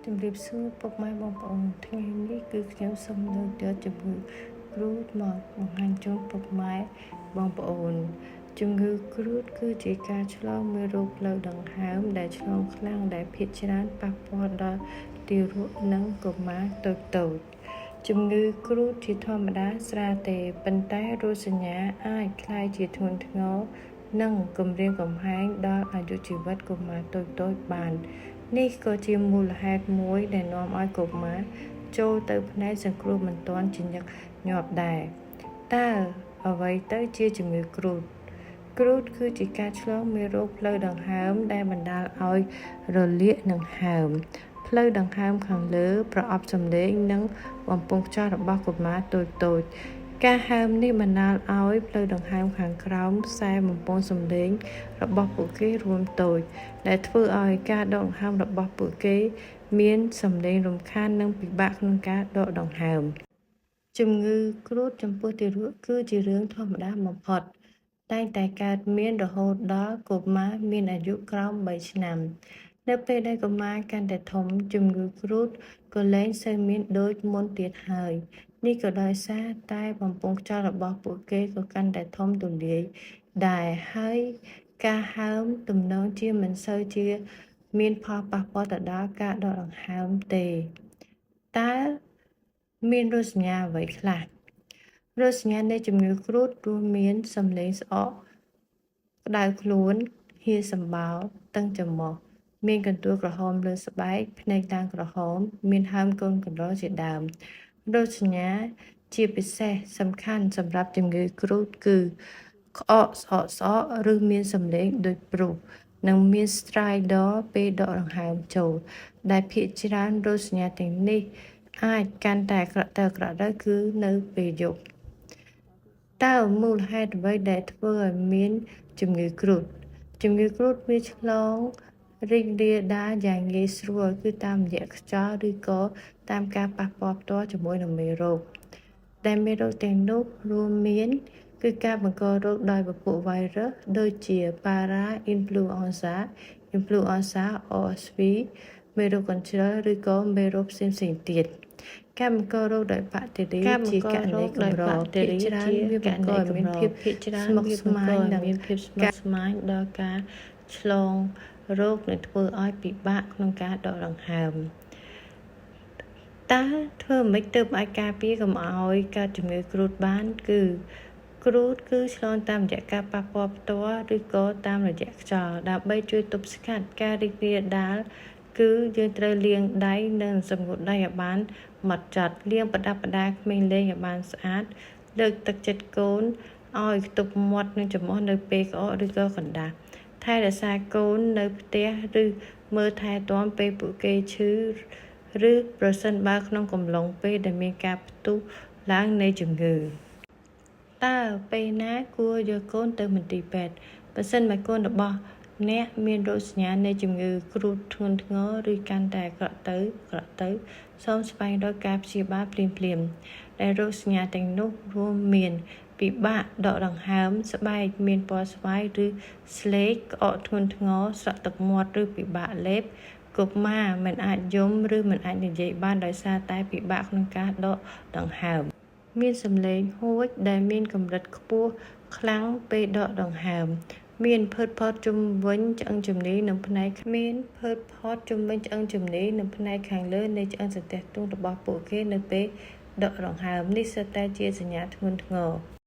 ជំរាបសួរពុកម៉ែបងប្អូនថ្ងៃនេះគឺខ្ញុំសូមលើកយកជំងឺគ្រូតមកបង្ហាញជូនពុកម៉ែបងប្អូនជំងឺគ្រូតគឺជាការឆ្លងមេរោគផ្លូវដង្ហើមដែលឆ្លងខ្លាំងដែលភាគច្រើនប៉ះពាល់ដល់ទារកនិងកុមារតូចៗជំងឺគ្រូតជាធម្មតាស្រាលទេប៉ុន្តែរោគសញ្ញាអាចក្លាយជាធ្ងន់ធ្ងរនិងគំរាមកំហែងដល់អាយុជីវិតកុមារតូចៗបាននេះក៏ជាមូលហេតុមួយដែលនាំឲ្យកុមារចូលទៅផ្នែកសង្គ្រោះបន្ទាន់ជាញឹកញាប់ដែរតើអ្វីទៅជាជំងឺគ្រូតគឺជាការឆ្លងមេរោគផ្លូវដង្ហើមដែលបណ្ដាលឲ្យរលាកនិងហើមផ្លូវដង្ហើមខាងលើប្រអប់សំឡេងនិងបំពង់ខ្យល់របស់កុមារតូចៗការហើមនេះបណ្ដាលឲ្យផ្លូវដង្ហើមខាងក្រោមខ្សែបំពង់សំឡេងរបស់ពួកគេរួមតូចដែលធ្វើឲ្យការដកដង្ហើមរបស់ពួកគេមានសំឡេងរំខាននិងពិបាកក្នុងការដកដង្ហើមជំងឺគ្រូតចំពោះទារកគឺជារឿងធម្មតាបំផុតតែងតែកើតមានរហូតដល់កុមារមានអាយុក្រោម3ឆ្នាំនៅពេលដែលកុមារកាន់តែធំជំងឺគ្រូតក៏លែងសូវមានដូចមុនទៀតហើយនេះក៏ដោយសារតែបំពង់ខ្យល់របស់ពួកគេក៏កាន់តែធំទូលាយដែរហើយការហើមទំនងជាមិនសូវជាមានផលប៉ះពាល់ទៅដល់ការដកដង្ហើមទេតើមានរោគសញ្ញាអ្វីខ្លះរោគសញ្ញានៃជំងឺគ្រូតរួមមានសំឡេងស្អកក្តៅខ្លួនហៀរសម្បោរតឹងច្រមុះមានកន្ទួលក្រហមលើស្បែកភ្នែកឡើងក្រហមមានហើមកូនកន្លជាដើមរោគសញ្ញាជាពិសេសសំខាន់សម្រាប់ជំងឺគ្រូតគឺក្អកស្អកឬមានសំឡេងដូចព្រុសនិងមានស្ត្រាយដពេលដកដង្ហើមចូលដែលភាគច្រើនរោគសញ្ញាទាំងនេះអាចកាន់តែអាក្រក់ទៅគឺនៅពេលយប់តើមូលហេតុអ្វីដែលធ្វើឲ្យមានជំងឺគ្រូតវាឆ្លងរីករាលដាលយ៉ាងងាយស្រួលគឺតាមរយៈខ្យល់ឬក៏តាមការប៉ះពាល់ផ្ទាល់ជាមួយនឹងមេរោគដែលមេរោគទាំងនោះរួមមានគឺការបង្ករោគដោយពពួកវីរុសដូចជា Para-influenza RSV មេរោគកញ្ជ្រឹលឬក៏មេរោគផ្សេងៗទៀតការបង្ករោគដោយបាក់តេរីជាករណីកម្រភាគច្រើនវាបង្កឲ្យមានភាពស្មុគស្មាញនិងមានភាពស្មុគស្មាញដល់ការឆ្លងរោគនឹងធ្វើឲ្យពិបាកក្នុងការដកដង្ហើមតើធ្វើម៉េចទើបអាចការពារកុំឲ្យកើតជំងឺគ្រូតបានគឺគ្រូតគឺឆ្លងតាមរយៈការប៉ះពាល់ផ្ទាល់ឬក៏តាមរយៈខ្យល់ដើម្បីជួយទប់ស្កាត់ការរីករាលដាលគឺយើងត្រូវលាងដៃនិងសម្ងួតដៃឲ្យបានហ្មត់ចត់លាងប្រដាប់ប្រដាក្មេងលេងឲ្យបានស្អាតលើកទឹកចិត្តកូនឲ្យខ្ទប់មាត់និងច្រមុះនៅពេលក្អកឬក៏កណ្ដាស់ថែរក្សាកូននៅផ្ទះឬមើលថែទាំពេលពួកគេឈឺឬប្រសិនបើក្នុងកំឡុងពេលដែលមានការផ្ទុះឡើងនៃជំងឺតើពេលណាគួរយកកូនទៅមន្ទីរពេទ្យបើសិនបើកូនរបស់អ្នកមានរោគសញ្ញានៃជំងឺគ្រូតធ្ងន់ធ្ងរឬកាន់តែអាក្រក់ទៅសូមស្វែងរកការព្យាបាលភ្លាមដែលរោគសញ្ញាទាំងនោះរួមមានពិបាកដកដង្ហើមស្បែកមានពណ៌ស្វាយឬស្លេកក្អកធ្ងន់ធ្ងរស្រក់ទឹកមាត់ឬពិបាកលេបកុមារមិនអាចយំឬមិនអាចនិយាយបានដោយសារតែពិបាកក្នុងការដកដង្ហើមមានសំឡេងហួចដែលមានកម្រិតខ្ពស់ខ្លាំងពេលដកដង្ហើមមានភើតផតជុំវិញឆ្អឹងជំនីនិងផ្នែកខាងលើនៃឆ្អឹងសន្ទះទ្រូងរបស់ពួកគេនៅពេលដកដង្ហើមនេះសុទ្ធតែជាសញ្ញាធ្ងន់ធ្ងរ